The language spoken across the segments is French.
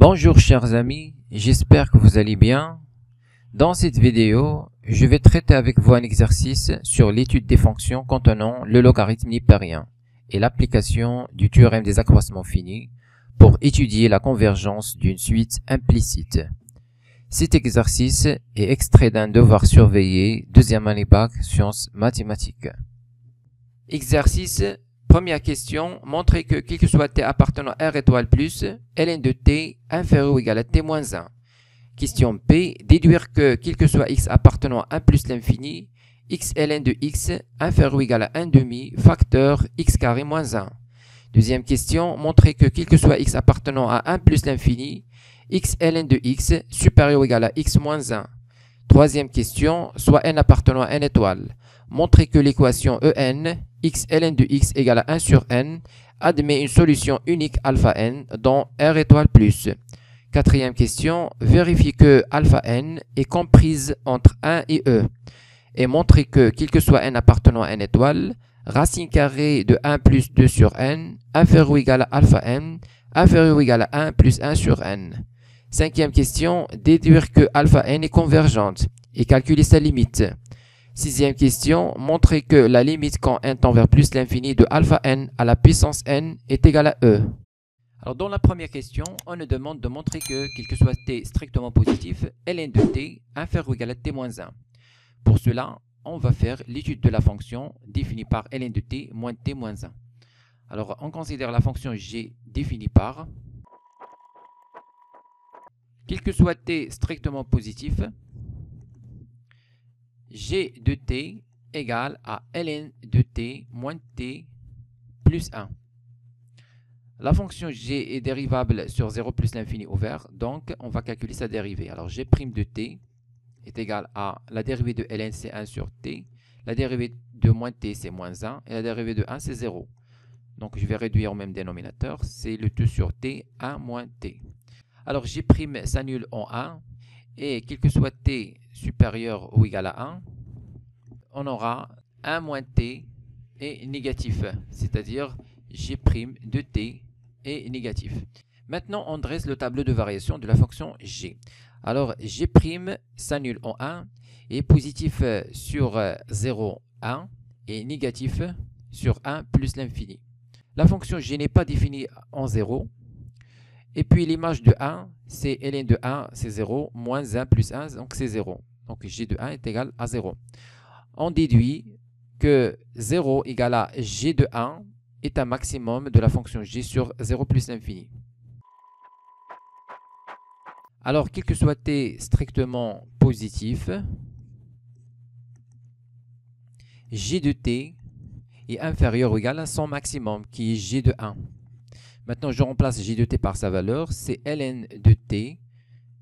Bonjour chers amis, j'espère que vous allez bien. Dans cette vidéo, je vais traiter avec vous un exercice sur l'étude des fonctions contenant le logarithme nipérien et l'application du théorème des accroissements finis pour étudier la convergence d'une suite implicite. Cet exercice est extrait d'un devoir surveillé, deuxième année bac, sciences mathématiques. Exercice. Première question, montrer que quel que soit t appartenant à R étoile plus, ln de t inférieur ou égal à t moins 1. Question P, déduire que quel que soit x appartenant à 1 plus l'infini, x ln de x inférieur ou égal à 1 demi facteur x carré moins 1. Deuxième question, montrer que quel que soit x appartenant à 1 plus l'infini, x ln de x supérieur ou égal à x moins 1. Troisième question, soit n appartenant à n étoile. Montrer que l'équation En, x ln de x égale à 1 sur n, admet une solution unique alpha n dans R étoile plus. Quatrième question, vérifier que alpha n est comprise entre 1 et e. Et montrer que, quel que soit n appartenant à n étoile, racine carrée de 1 plus 2 sur n, inférieur ou égal à alpha n, inférieur ou égal à 1 plus 1 sur n. Cinquième question, déduire que alpha n est convergente et calculer sa limite. Sixième question, montrer que la limite quand n tend vers plus l'infini de alpha n à la puissance n est égale à e. Alors dans la première question, on nous demande de montrer que, quel que soit t strictement positif, ln de t inférieur ou égal à t moins 1. Pour cela, on va faire l'étude de la fonction définie par ln de t moins t moins 1. Alors on considère la fonction g définie par quel que soit t strictement positif, g de t égale à ln de t moins t plus 1. La fonction g est dérivable sur 0 plus l'infini ouvert, donc on va calculer sa dérivée. Alors g' de t est égal à la dérivée de ln c'est 1 sur t, la dérivée de moins t c'est moins 1 et la dérivée de 1 c'est 0. Donc je vais réduire au même dénominateur, c'est le tout sur t, 1 moins t. Alors g' s'annule en 1 et quel que soit t supérieur ou égal à 1, on aura 1 moins t est négatif, c'est-à-dire g' de t est négatif. Maintenant, on dresse le tableau de variation de la fonction g. Alors, g' s'annule en 1 et positif sur 0, 1 et négatif sur 1 plus l'infini. La fonction g n'est pas définie en 0. Et puis l'image de 1, c'est ln de 1, c'est 0, moins 1 plus 1, donc c'est 0. Donc g de 1 est égal à 0. On déduit que 0 égale à g de 1 est un maximum de la fonction g sur 0 plus l'infini. Alors, quel que soit t strictement positif, g de t est inférieur ou égal à son maximum, qui est g de 1. Maintenant, je remplace g de t par sa valeur, c'est ln de t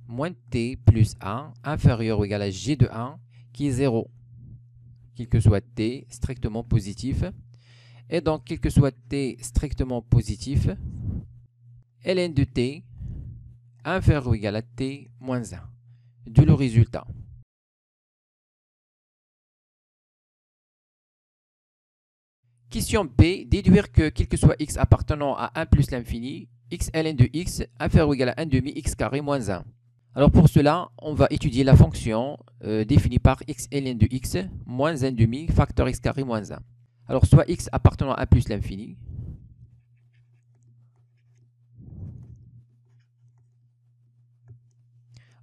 moins t plus 1 inférieur ou égal à g de 1 qui est 0. Quel que soit t strictement positif. Et donc, quel que soit t strictement positif, ln de t inférieur ou égal à t moins 1. D'où le résultat. Question P, déduire que quel que soit x appartenant à 1 plus l'infini, x ln de x inférieur ou égal à 1 demi x carré moins 1. Alors pour cela, on va étudier la fonction définie par x ln de x moins 1 demi facteur x carré moins 1. Alors soit x appartenant à 1 plus l'infini,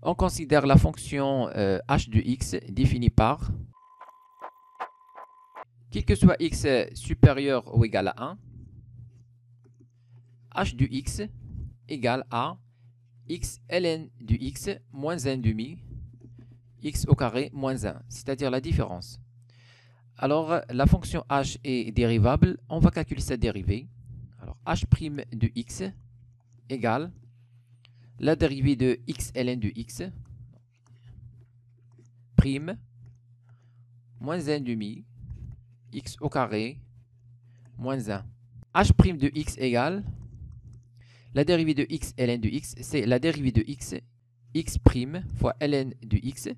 on considère la fonction h de x définie par quel que soit x supérieur ou égal à 1, h de x égale à x ln de x moins 1 demi x au carré moins 1, c'est-à-dire la différence. Alors la fonction h est dérivable, on va calculer sa dérivée. Alors h' de x égale la dérivée de x ln de x prime moins 1 demi x au carré moins 1. h' de x égale la dérivée de x ln de x, c'est la dérivée de x fois ln de x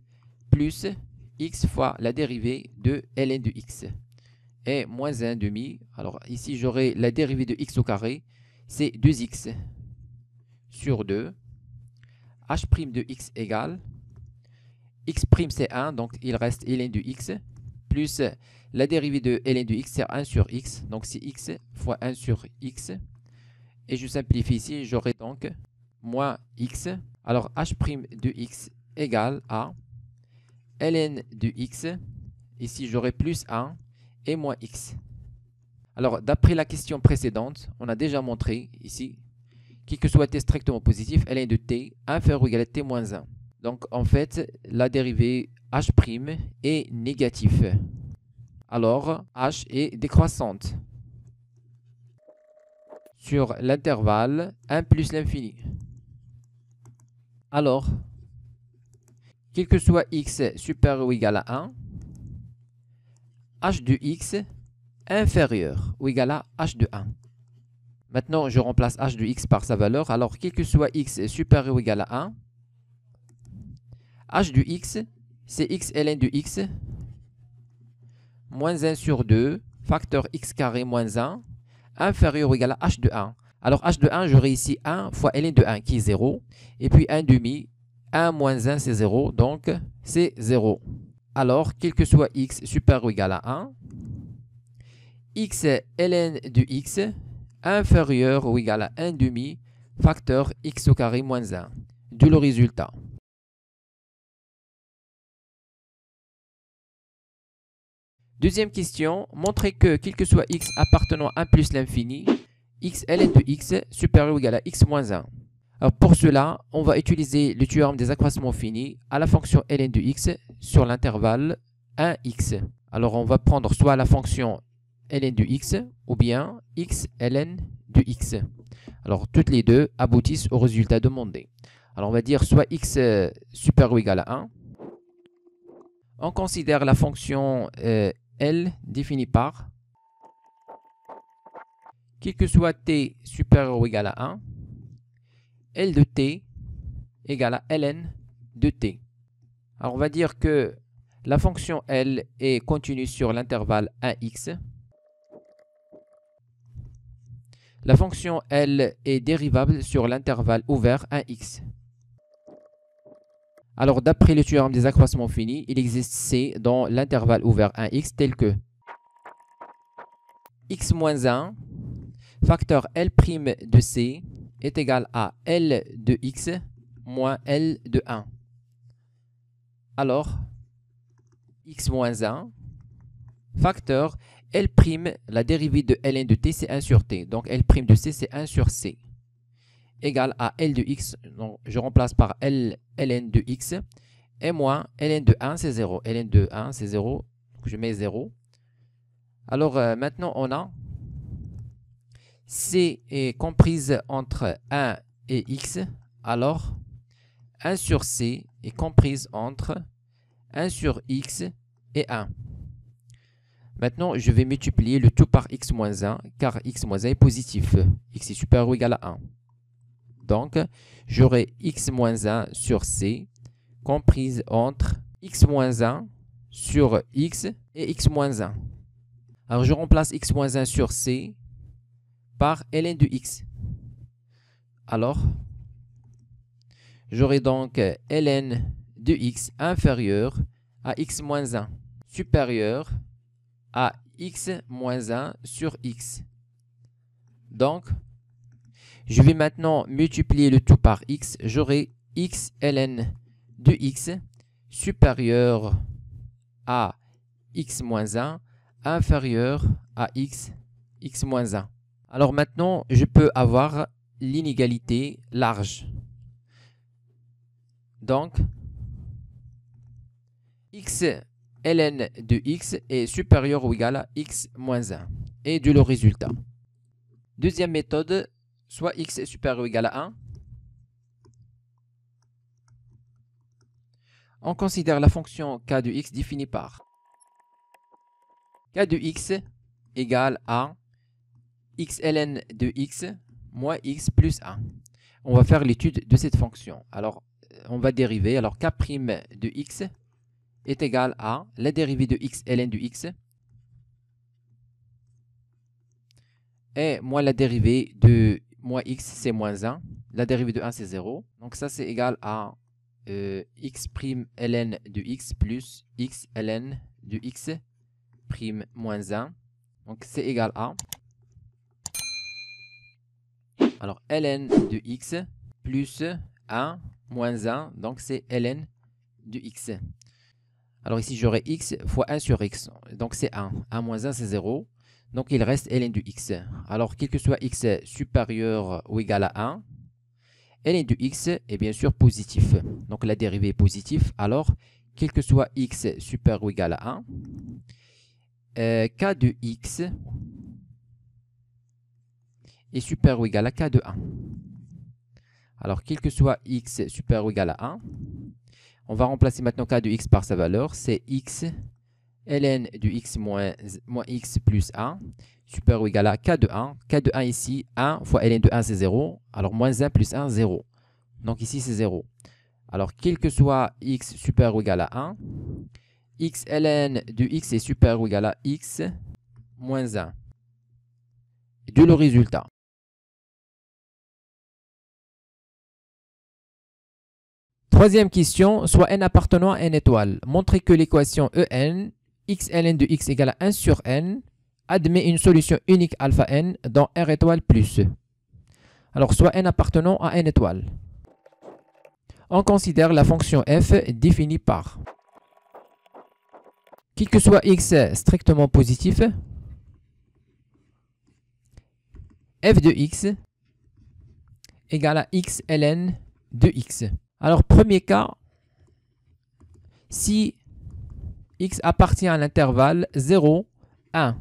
plus x fois la dérivée de ln de x et moins 1 demi. Alors ici j'aurai la dérivée de x au carré, c'est 2x sur 2 h' de x égale x' c'est 1, donc il reste ln de x, plus la dérivée de ln de x, c'est 1 sur x, donc c'est x fois 1 sur x. Et je simplifie ici, j'aurai donc moins x. Alors h' de x égale à ln de x, ici j'aurai plus 1 et moins x. Alors d'après la question précédente, on a déjà montré ici, qui que soit t strictement positif, ln de t inférieur ou égal à t moins 1. Donc en fait, la dérivée h' est négative. Alors h est décroissante sur l'intervalle 1 plus l'infini. Alors, quel que soit x supérieur ou égal à 1, h de x inférieur ou égal à h de 1. Maintenant, je remplace h de x par sa valeur. Alors, quel que soit x supérieur ou égal à 1, h de x, c'est x ln de x moins 1 sur 2, facteur x carré moins 1, inférieur ou égal à h de 1. Alors, h de 1, j'aurai ici 1 fois ln de 1 qui est 0. Et puis 1 demi, 1 moins 1, c'est 0. Donc, c'est 0. Alors, quel que soit x supérieur ou égal à 1, x ln de x inférieur ou égal à 1 demi, facteur x au carré moins 1. D'où le résultat. Deuxième question, montrez que quel que soit x appartenant à 1 plus l'infini, x ln de x supérieur ou égal à x moins 1. Alors pour cela, on va utiliser le théorème des accroissements finis à la fonction ln de x sur l'intervalle 1x. Alors on va prendre soit la fonction ln de x ou bien x ln de x. Alors toutes les deux aboutissent au résultat demandé. Alors on va dire soit x supérieur ou égal à 1. On considère la fonction L définie par quel que soit t supérieur ou égal à 1, L de t égale à ln de t. Alors on va dire que la fonction L est continue sur l'intervalle 1x. La fonction L est dérivable sur l'intervalle ouvert 1x. Alors, d'après le théorème des accroissements finis, il existe C dans l'intervalle ouvert 1x tel que x moins 1, facteur L' de C est égal à L de x moins L de 1. Alors, x moins 1, facteur L', la dérivée de ln de t, c'est 1 sur t. Donc, L' de c, c'est 1 sur c. Égal à L de x, donc je remplace par ln de x, et moins ln de 1, c'est 0. Ln de 1, c'est 0, donc je mets 0. Alors maintenant, on a c est comprise entre 1 et x, alors 1 sur c est comprise entre 1 sur x et 1. Maintenant, je vais multiplier le tout par x moins 1, car x moins 1 est positif. X est supérieur ou égal à 1. Donc, j'aurai x moins 1 sur c comprise entre x moins 1 sur x et x moins 1. Alors, je remplace x moins 1 sur c par ln de x. Alors, j'aurai donc ln de x inférieur à x moins 1 supérieur à x moins 1 sur x. Donc, je vais maintenant multiplier le tout par x. J'aurai x ln de x supérieur à x moins 1 inférieur à x moins 1. Alors maintenant, je peux avoir l'inégalité large. Donc, x ln de x est supérieur ou égal à x moins 1. Et de le résultat. Deuxième méthode, soit x est supérieur ou égal à 1. On considère la fonction k de x définie par k de x égale à x ln de x moins x plus 1. On va faire l'étude de cette fonction. Alors, on va dériver. Alors, k' de x est égal à la dérivée de x ln de x et moins la dérivée de moins x, c'est moins 1. La dérivée de 1, c'est 0. Donc ça, c'est égal à x' ln de x plus x ln de x prime moins 1. Donc c'est égal à... Alors ln de x plus 1 moins 1. Donc c'est ln de x. Alors ici, j'aurai x fois 1 sur x. Donc c'est 1. 1 moins 1, c'est 0. Donc il reste ln de x. Alors quel que soit x supérieur ou égal à 1, ln de x est bien sûr positif. Donc la dérivée est positive. Alors, quel que soit x supérieur ou égal à 1, k de x est supérieur ou égal à k de 1. Alors, quel que soit x supérieur ou égal à 1, on va remplacer maintenant k de x par sa valeur. C'est x ln de x moins x plus 1 supérieur ou égal à k de 1. K de 1 ici, 1 fois ln de 1, c'est 0. Alors, moins 1 plus 1, 0. Donc ici, c'est 0. Alors, quel que soit x supérieur ou égal à 1, x ln de x est supérieur ou égal à x moins 1. D'où le résultat. Troisième question, soit n appartenant à n étoile. Montrez que l'équation En, x ln de x égale à 1 sur n, admet une solution unique alpha n dans R étoile plus. Alors, soit n appartenant à n étoile. On considère la fonction f définie par, quel que soit x strictement positif, f de x égale à x ln de x. Alors, premier cas, si x appartient à l'intervalle 0, 1.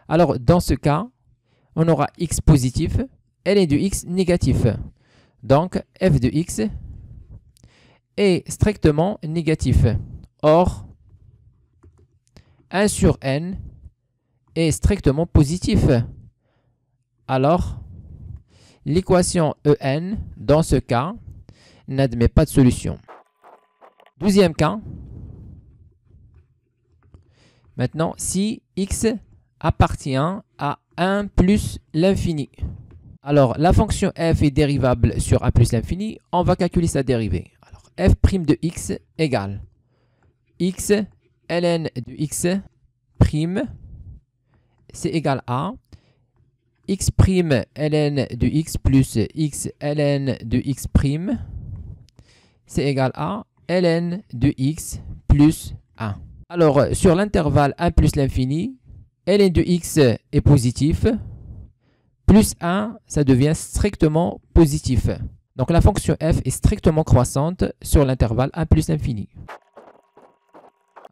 Alors, dans ce cas, on aura x positif, ln de x négatif. Donc, f de x est strictement négatif. Or, 1 sur n est strictement positif. Alors, l'équation En, dans ce cas, n'admet pas de solution. Deuxième cas. Maintenant, si x appartient à 1 plus l'infini. Alors, la fonction f est dérivable sur 1 plus l'infini. On va calculer sa dérivée. Alors, f' de x égale x ln de x prime, c'est égal à x' ln de x plus x ln de x prime, c'est égal à ln de x plus 1. Alors, sur l'intervalle 1 plus l'infini, ln de x est positif, plus 1, ça devient strictement positif. Donc la fonction f est strictement croissante sur l'intervalle 1 plus l'infini.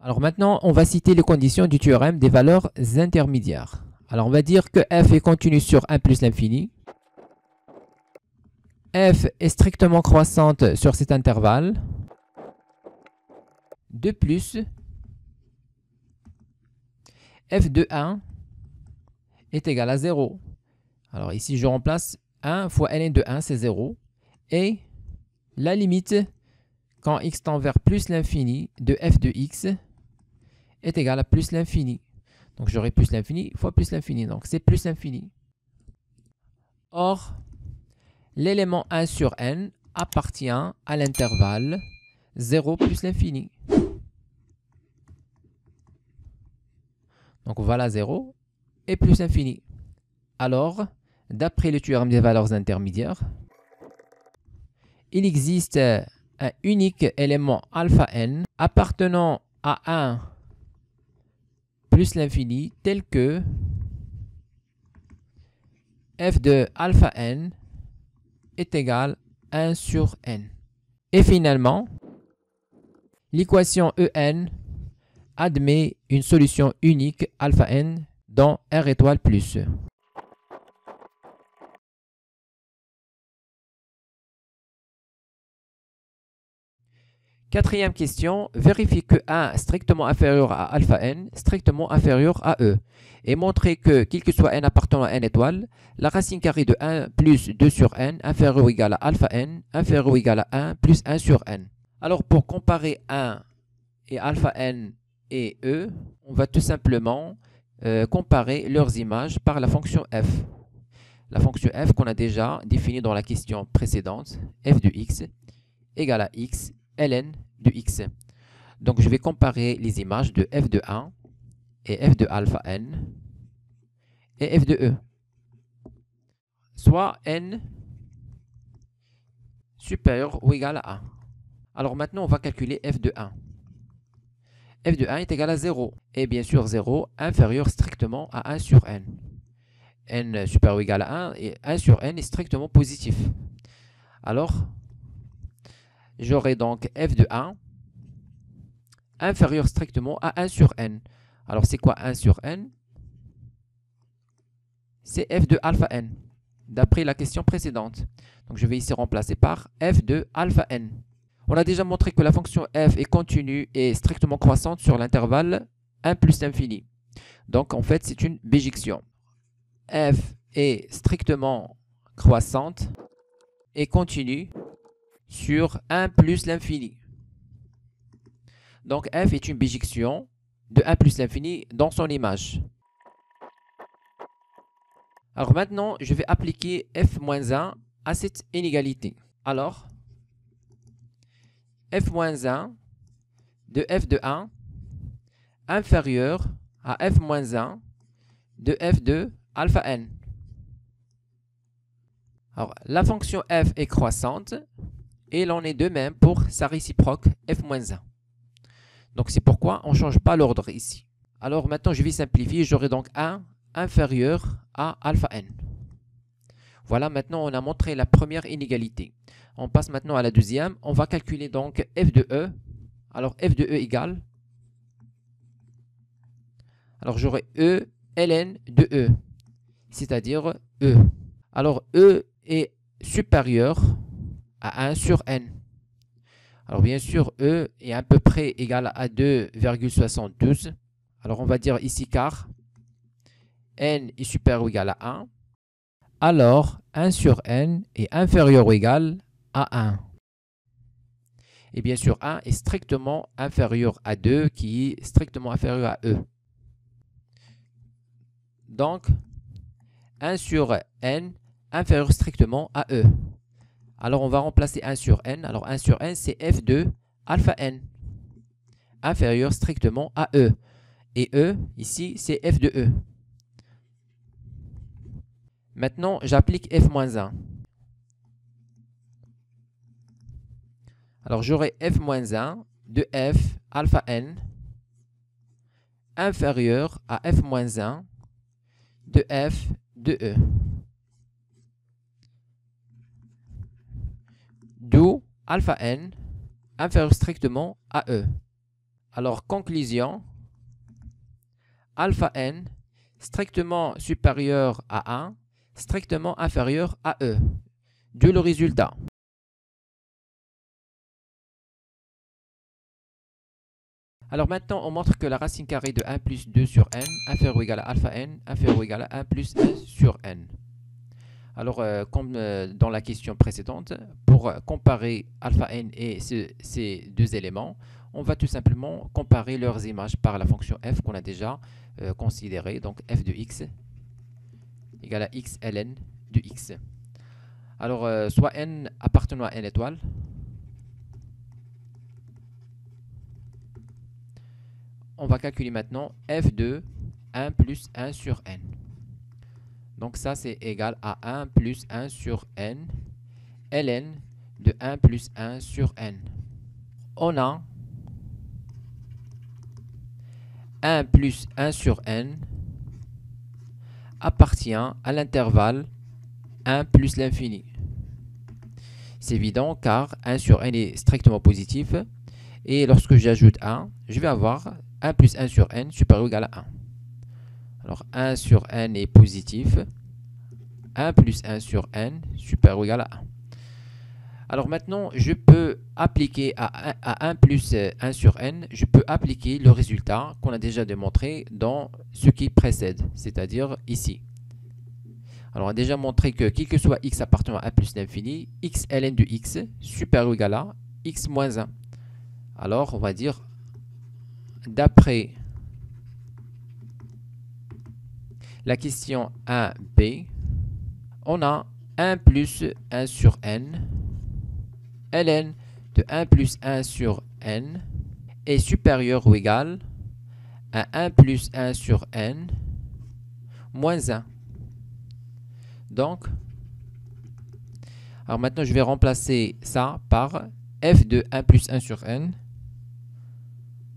Alors maintenant, on va citer les conditions du théorème des valeurs intermédiaires. Alors on va dire que f est continu sur 1 plus l'infini. F est strictement croissante sur cet intervalle. De plus, f de 1 est égal à 0. Alors ici, je remplace 1 fois ln de 1, c'est 0. Et la limite, quand x tend vers plus l'infini, de f de x est égal à plus l'infini. Donc j'aurai plus l'infini fois plus l'infini. Donc c'est plus l'infini. Or, l'élément 1 sur n appartient à l'intervalle 0 plus l'infini. Donc voilà 0 et plus l'infini. Alors, d'après le théorème des valeurs intermédiaires, il existe un unique élément alpha n appartenant à 1 plus l'infini tel que f de alpha n est égal à 1 sur n. Et finalement, l'équation En admet une solution unique alpha n dans R étoile plus. Quatrième question, vérifiez que 1 strictement inférieur à alpha n, strictement inférieur à e. Et montrez que, quel que soit n appartenant à n étoile, la racine carrée de 1 plus 2 sur n inférieur ou égal à alpha n, inférieur ou égal à 1 plus 1 sur n. Alors pour comparer 1 et alpha n et e, on va tout simplement comparer leurs images par la fonction f. la fonction f qu'on a déjà définie dans la question précédente, f de x égale à x ln de x. Donc je vais comparer les images de f de 1 et f de alpha n et f de e. Soit n supérieur ou égal à 1. Alors maintenant, on va calculer f de 1. f de 1 est égal à 0. Et bien sûr, 0 inférieur strictement à 1 sur n. n supérieur ou égal à 1 et 1 sur n est strictement positif. Alors, j'aurai donc f de 1 inférieur strictement à 1 sur n. Alors, c'est quoi 1 sur n? C'est f de alpha n, d'après la question précédente. Donc, je vais ici remplacer par f de alpha n. On a déjà montré que la fonction f est continue et strictement croissante sur l'intervalle 1 plus l'infini. Donc, en fait, c'est une bijection. F est strictement croissante et continue sur 1 plus l'infini. Donc, f est une bijection de 1 plus l'infini dans son image. Alors maintenant, je vais appliquer f-1 à cette inégalité. Alors, f-1 de f de 1 inférieur à f-1 de f de alpha n. Alors, la fonction f est croissante et il en est de même pour sa réciproque f-1. Donc, c'est pourquoi on ne change pas l'ordre ici. Alors, maintenant, je vais simplifier. J'aurai donc 1 inférieur à alpha n. Voilà, maintenant, on a montré la première inégalité. On passe maintenant à la deuxième. On va calculer donc f de e. Alors, f de e égale. Alors, j'aurai e ln de e, c'est-à-dire e. Alors, e est supérieur à 1 sur n. Alors, bien sûr, e est à peu près égal à 2,72. Alors, on va dire ici car n est supérieur ou égal à 1. Alors, 1 sur n est inférieur ou égal à 1. Et bien sûr, 1 est strictement inférieur à 2, qui est strictement inférieur à e. Donc, 1 sur n inférieur strictement à e. Alors, on va remplacer 1 sur n. Alors, 1 sur n, c'est f de alpha n, inférieur strictement à e. Et e, ici, c'est f de e. Maintenant, j'applique f-1. Alors, j'aurai f-1 de f alpha n inférieur à f-1 de f de e. D'où alpha n inférieur strictement à e. Alors, conclusion, alpha n strictement supérieur à 1, strictement inférieur à e. D'où le résultat. Alors maintenant, on montre que la racine carrée de 1 plus 2 sur n inférieur ou égal à alpha n inférieur ou égal à 1 plus 1 sur n. Alors, comme dans la question précédente, pour comparer alpha n et ces deux éléments, on va tout simplement comparer leurs images par la fonction f qu'on a déjà considérée. Donc, f de x égale à x ln de x. Alors, soit n appartenant à n étoile. On va calculer maintenant f de 1 plus 1 sur n. Donc ça, c'est égal à 1 plus 1 sur n, ln de 1 plus 1 sur n. On a 1 plus 1 sur n appartient à l'intervalle 1 plus l'infini. C'est évident car 1 sur n est strictement positif. Et lorsque j'ajoute 1, je vais avoir 1 plus 1 sur n supérieur ou égal à 1. Alors 1 sur n est positif. 1 plus 1 sur n supérieur ou égal à 1. Alors maintenant, je peux appliquer à 1 plus 1 sur n, je peux appliquer le résultat qu'on a déjà démontré dans ce qui précède, c'est-à-dire ici. Alors on a déjà montré que quel que soit x appartenant à 1 plus l'infini, x ln de x supérieur ou égal à x moins 1. Alors on va dire, d'après la question 1b, on a 1 plus 1 sur n, ln de 1 plus 1 sur n est supérieur ou égal à 1 plus 1 sur n moins 1. Donc, alors maintenant je vais remplacer ça par f de 1 plus 1 sur n.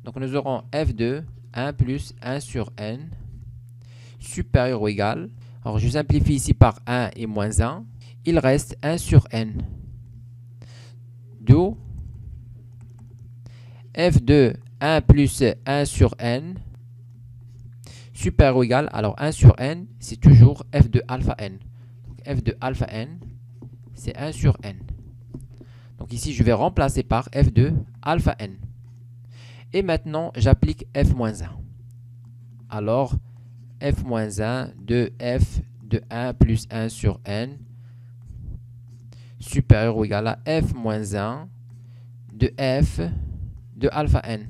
Donc nous aurons f de 1 plus 1 sur n supérieur ou égal. Alors je simplifie ici par 1 et moins 1. Il reste 1 sur n. D'où f de 1 plus 1 sur n supérieur ou égal. Alors 1 sur n, c'est toujours f de alpha n. Donc f de alpha n, c'est 1 sur n. Donc ici, je vais remplacer par f de alpha n. Et maintenant, j'applique f moins 1. Alors, f moins 1 de f de 1 plus 1 sur n supérieur ou égal à f moins 1 de f de alpha n.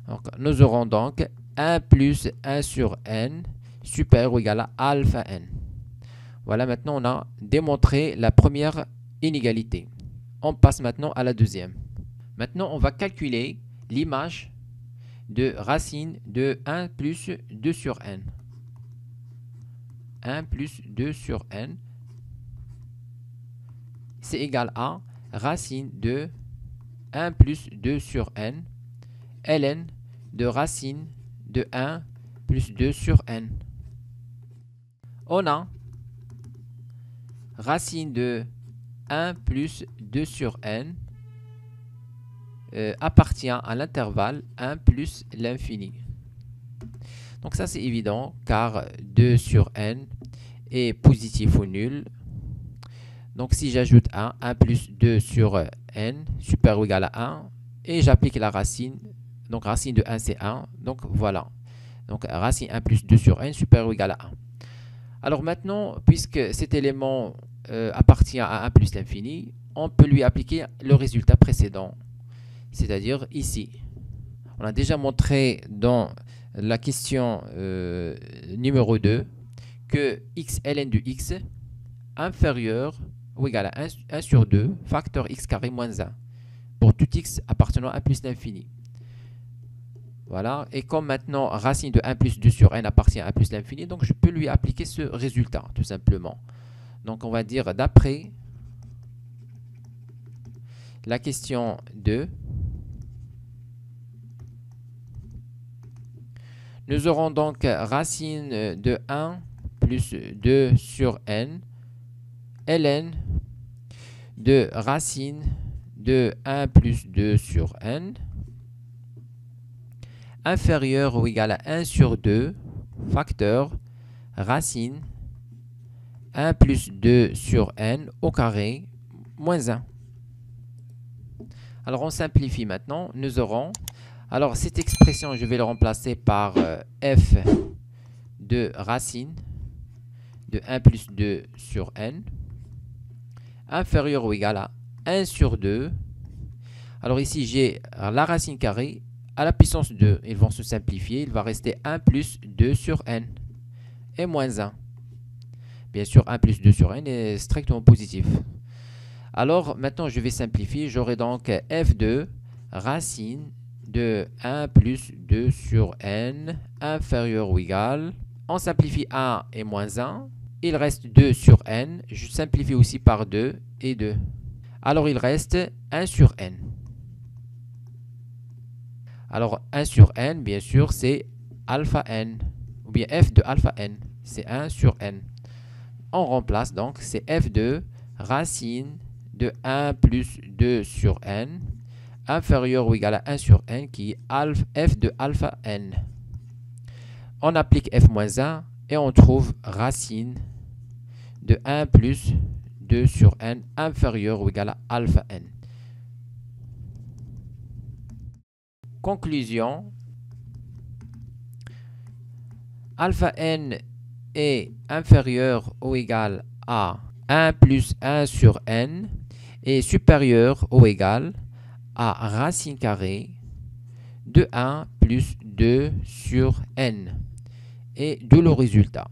Donc, nous aurons donc 1 plus 1 sur n supérieur ou égal à alpha n. Voilà, maintenant on a démontré la première inégalité. On passe maintenant à la deuxième. Maintenant, on va calculer l'image de racine de 1 plus 2 sur n. 1 plus 2 sur n, c'est égal à racine de 1 plus 2 sur n, ln de racine de 1 plus 2 sur n. On a racine de 1 plus 2 sur n appartient à l'intervalle 1 plus l'infini. Donc ça c'est évident car 2 sur n est positif ou nul. Donc si j'ajoute 1 plus 2 sur n supérieur ou égal à 1 et j'applique la racine, donc racine de 1 c'est 1, donc voilà. Donc racine 1 plus 2 sur n supérieur ou égal à 1. Alors maintenant, puisque cet élément appartient à 1 plus l'infini, on peut lui appliquer le résultat précédent. C'est-à-dire ici. On a déjà montré dans la question numéro 2 que x ln de x inférieur ou égal à 1 sur 2 facteur x carré moins 1 pour tout x appartenant à 1 plus l'infini. Voilà, et comme maintenant racine de 1 plus 2 sur n appartient à 1 plus l'infini, donc je peux lui appliquer ce résultat, tout simplement. Donc on va dire d'après la question 2, nous aurons donc racine de 1 plus 2 sur n, ln de racine de 1 plus 2 sur n, inférieur ou égal à 1 sur 2, facteur, racine, 1 plus 2 sur n au carré, moins 1. Alors on simplifie maintenant, nous aurons, alors cette expression je vais le remplacer par f de racine de 1 plus 2 sur n, inférieur ou égal à 1 sur 2. Alors ici j'ai la racine carrée à la puissance 2, ils vont se simplifier, il va rester 1 plus 2 sur n et moins 1. Bien sûr, 1 plus 2 sur n est strictement positif. Alors, maintenant, je vais simplifier. J'aurai donc f de racine de 1 plus 2 sur n inférieur ou égal. On simplifie 1 et moins 1. Il reste 2 sur n. Je simplifie aussi par 2 et 2. Alors, il reste 1 sur n. Alors, 1 sur n, bien sûr, c'est alpha n. Ou bien f de alpha n. C'est 1 sur n. On remplace donc, c'est f de racine de 1 plus 2 sur n inférieur ou égal à 1 sur n qui est f de alpha n. On applique f moins 1 et on trouve racine de 1 plus 2 sur n inférieur ou égal à alpha n. Conclusion, alpha n est inférieur ou égal à 1 plus 1 sur n est supérieur ou égal à racine carrée de 1 plus 2 sur n. Et de le résultat.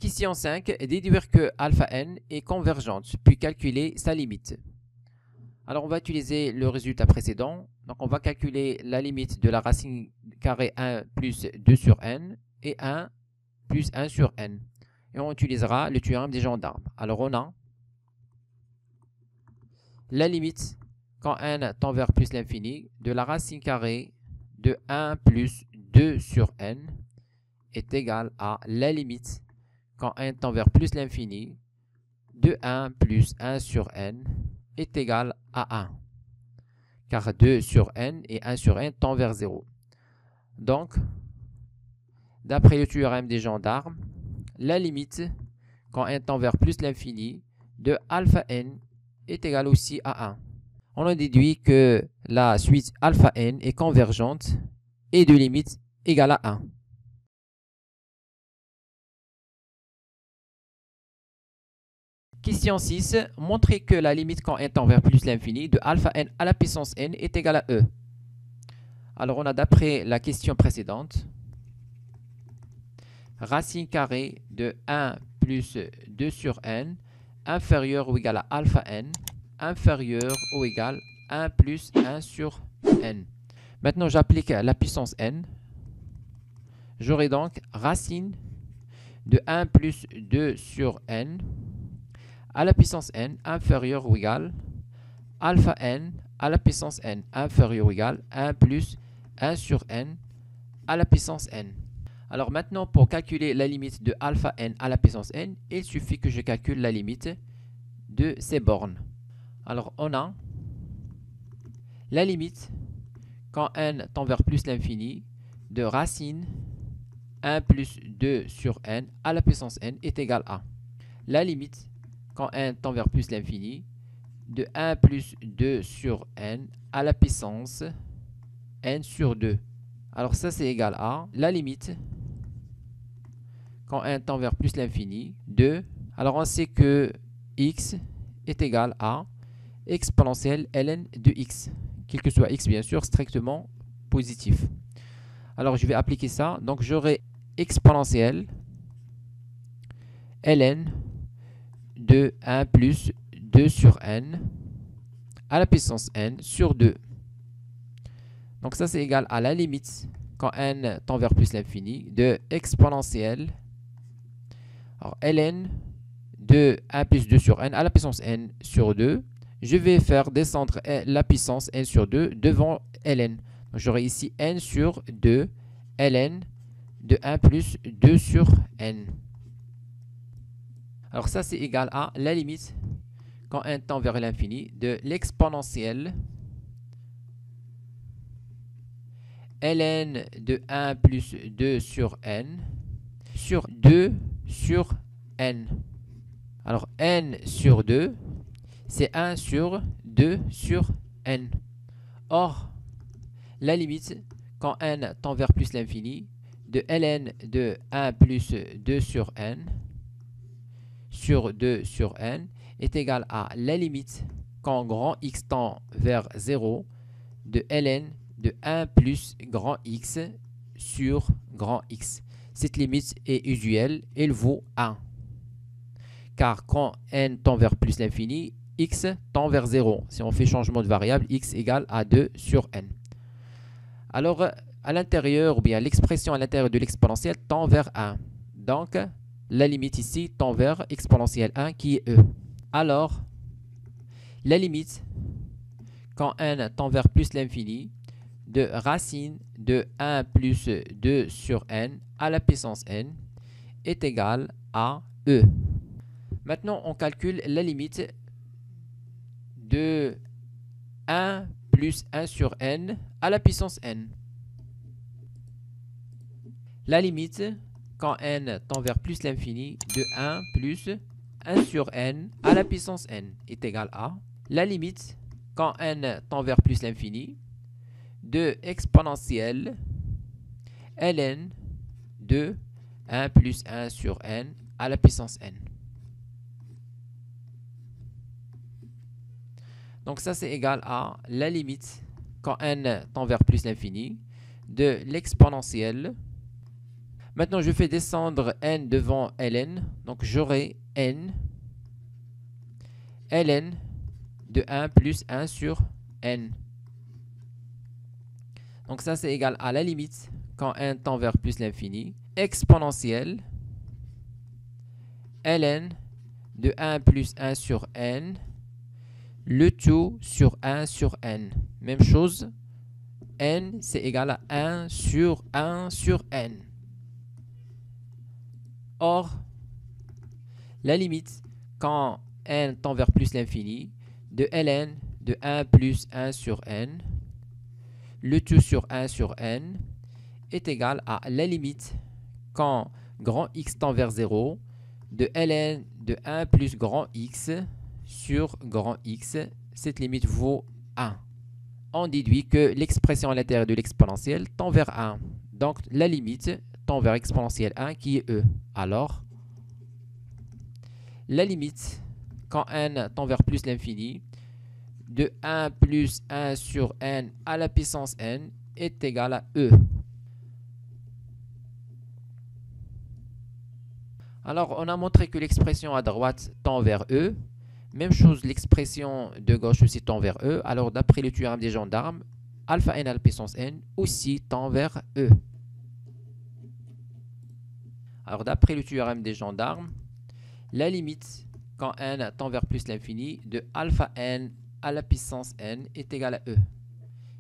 Question 5. Déduire que alpha n est convergente, puis calculer sa limite. Alors, on va utiliser le résultat précédent. Donc, on va calculer la limite de la racine carrée 1 plus 2 sur n et 1 plus 1 sur n. Et on utilisera le théorème des gendarmes. Alors, on a la limite quand n tend vers plus l'infini de la racine carrée de 1 plus 2 sur n est égale à la limite quand n tend vers plus l'infini de 1 plus 1 sur n est égal à 1. Car 2 sur n et 1 sur n tend vers 0. Donc, d'après le théorème des gendarmes, la limite quand n tend vers plus l'infini de alpha n est égale aussi à 1. On a déduit que la suite alpha n est convergente et de limite égale à 1. Question 6. Montrer que la limite quand n tend vers plus l'infini de alpha n à la puissance n est égale à e. Alors, on a d'après la question précédente, racine carrée de 1 plus 2 sur n inférieur ou égal à alpha n inférieur ou égal à 1 plus 1 sur n. Maintenant, j'applique la puissance n. J'aurai donc racine de 1 plus 2 sur n à la puissance n inférieur ou égal alpha n à la puissance n inférieur ou égal 1 plus 1 sur n à la puissance n. Alors maintenant, pour calculer la limite de alpha n à la puissance n, il suffit que je calcule la limite de ces bornes. Alors on a la limite quand n tend vers plus l'infini de racine 1 plus 2 sur n à la puissance n est égal à la limite quand n tend vers plus l'infini de 1 plus 2 sur n à la puissance n sur 2. Alors ça, c'est égal à la limite quand n tend vers plus l'infini de... Alors on sait que x est égal à exponentielle ln de x, quel que soit x bien sûr, strictement positif. Alors je vais appliquer ça. Donc j'aurai exponentielle ln de 1 plus 2 sur n à la puissance n sur 2. Donc ça, c'est égal à la limite quand n tend vers plus l'infini de exponentielle ln de 1 plus 2 sur n à la puissance n sur 2. Je vais faire descendre la puissance n sur 2 devant ln. J'aurai ici n sur 2 ln de 1 plus 2 sur n. Alors ça, c'est égal à la limite quand n tend vers l'infini de l'exponentielle ln de 1 plus 2 sur n sur 2 sur n. Alors n sur 2, c'est 1 sur 2 sur n. Or, la limite quand n tend vers plus l'infini de ln de 1 plus 2 sur n sur 2 sur n est égale à la limite quand grand X tend vers 0 de ln de 1 plus grand X sur grand X. Cette limite est usuelle, elle vaut 1. Car quand n tend vers plus l'infini, x tend vers 0. Si on fait changement de variable, x égale à 2 sur n. Alors, à l'intérieur, ou bien l'expression à l'intérieur de l'exponentielle tend vers 1. Donc, la limite ici tend vers exponentielle 1 qui est e. Alors, la limite, quand n tend vers plus l'infini, de racine de 1 plus 2 sur n à la puissance n est égale à e. Maintenant, on calcule la limite de 1 plus 1 sur n à la puissance n. La limite, quand n tend vers plus l'infini, de 1 plus 1 sur n à la puissance n est égale à la limite, quand n tend vers plus l'infini, de exponentielle ln de 1 plus 1 sur n à la puissance n. Donc ça, c'est égal à la limite, quand n tend vers plus l'infini, de l'exponentielle. Maintenant, je fais descendre n devant ln. Donc, j'aurai n ln de 1 plus 1 sur n. Donc, ça, c'est égal à la limite, quand n tend vers plus l'infini, exponentielle ln de 1 plus 1 sur n, le tout sur 1 sur n. Même chose, n, c'est égal à 1 sur n. Or, la limite, quand n tend vers plus l'infini, de ln de 1 plus 1 sur n, le tout sur 1 sur n, est égal à la limite, quand grand X tend vers 0, de ln de 1 plus grand X sur grand X. Cette limite vaut 1. On déduit que l'expression à l'intérieur de l'exponentielle tend vers 1. Donc, la limite tend vers exponentielle 1 qui est e. Alors, la limite, quand n tend vers plus l'infini, de 1 plus 1 sur n à la puissance n est égale à e. Alors, on a montré que l'expression à droite tend vers e. Même chose, l'expression de gauche aussi tend vers e. Alors, d'après le théorème des gendarmes, alpha n à la puissance n aussi tend vers e. Alors, d'après le théorème des gendarmes, la limite, quand n tend vers plus l'infini, de alpha n à la puissance n est égale à e.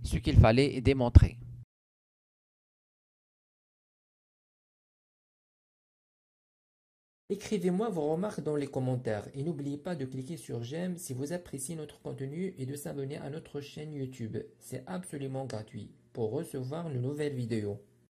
Ce qu'il fallait démontrer. Écrivez-moi vos remarques dans les commentaires et n'oubliez pas de cliquer sur j'aime si vous appréciez notre contenu et de s'abonner à notre chaîne YouTube. C'est absolument gratuit pour recevoir de nouvelles vidéos.